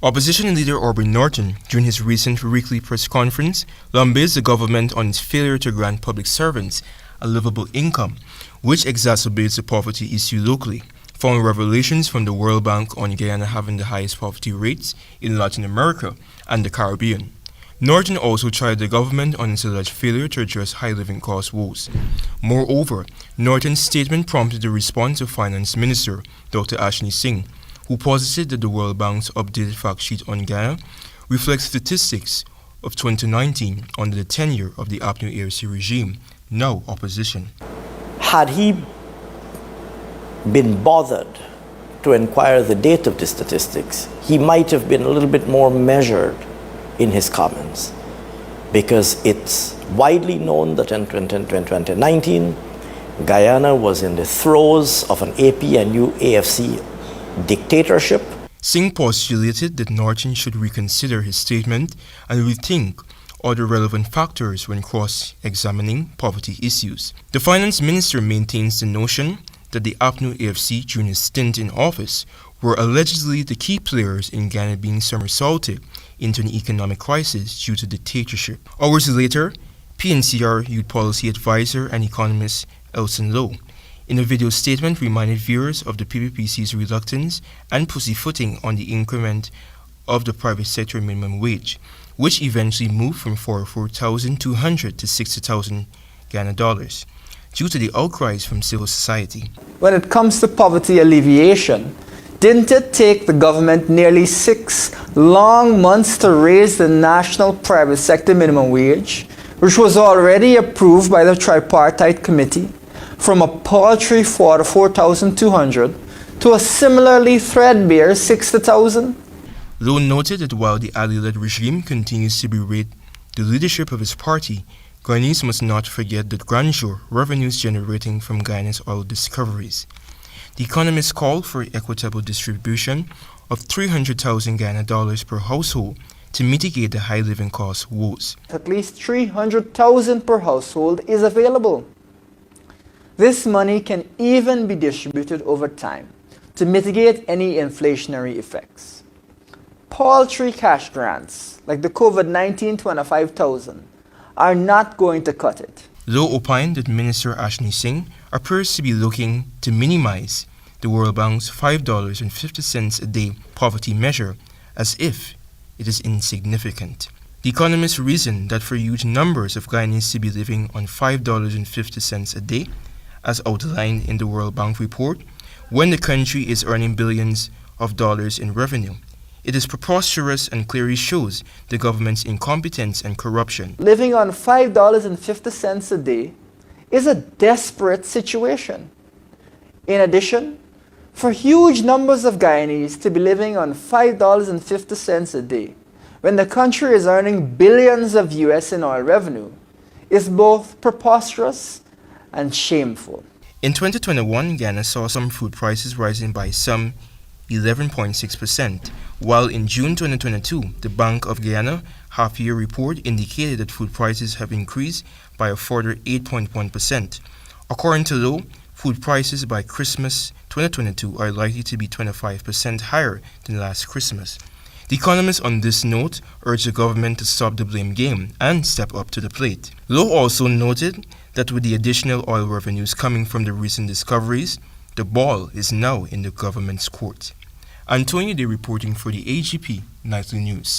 Opposition leader Aubrey Norton, during his recent weekly press conference, lambasts the government on its failure to grant public servants a livable income, which exacerbates the poverty issue locally, following revelations from the World Bank on Guyana having the highest poverty rates in Latin America and the Caribbean. Norton also tried the government on its alleged failure to address high living cost woes. Moreover, Norton's statement prompted the response of Finance Minister Dr. Ashley Singh, who posited that the World Bank's updated fact sheet on Guyana reflects statistics of 2019 under the tenure of the APNU AFC regime, now opposition. Had he been bothered to inquire the date of the statistics, he might have been a little bit more measured in his comments, because it's widely known that in 2019, Guyana was in the throes of an APNU AFC dictatorship. Singh postulated that Norton should reconsider his statement and rethink other relevant factors when cross-examining poverty issues. The finance minister maintains the notion that the APNU AFC during his stint in office were allegedly the key players in Ghana being somersaulted into an economic crisis due to dictatorship. Hours later, PNCR Youth Policy Advisor and economist Elson, in a video statement, reminded viewers of the PPPC's reluctance and pussyfooting on the increment of the private sector minimum wage, which eventually moved from 44,200 to 60,000 Ghana dollars, due to the outcries from civil society. When it comes to poverty alleviation, didn't it take the government nearly 6 long months to raise the national private sector minimum wage, which was already approved by the tripartite committee, from a paltry 44,200 to a similarly threadbare 60,000? Lowe noted that while the Ali-led regime continues to berate the leadership of his party, Guyanese must not forget the grandeur revenues generating from Guyana's oil discoveries. The Economist called for equitable distribution of 300,000 Ghana dollars per household to mitigate the high living cost woes. At least 300,000 per household is available. This money can even be distributed over time to mitigate any inflationary effects. Paltry cash grants, like the COVID-19 25,000, are not going to cut it. Lowe opined that Minister Ashley Singh appears to be looking to minimize the World Bank's $5.50 a day poverty measure as if it is insignificant. The Economist reasoned that for huge numbers of Guyanese to be living on $5.50 a day, as outlined in the World Bank report, when the country is earning billions of dollars in revenue, it is preposterous and clearly shows the government's incompetence and corruption. Living on $5.50 a day is a desperate situation. In addition, for huge numbers of Guyanese to be living on $5.50 a day when the country is earning billions of US in oil revenue is both preposterous and shameful. In 2021, Ghana saw some food prices rising by some 11.6%, while in June 2022, the Bank of Guyana half-year report indicated that food prices have increased by a further 8.1%. According to Lowe, food prices by Christmas 2022 are likely to be 25% higher than last Christmas. The Economist on this note urged the government to stop the blame game and step up to the plate. Lowe also noted that with the additional oil revenues coming from the recent discoveries, the ball is now in the government's court. Antonio Day reporting for the AGP Nightly News.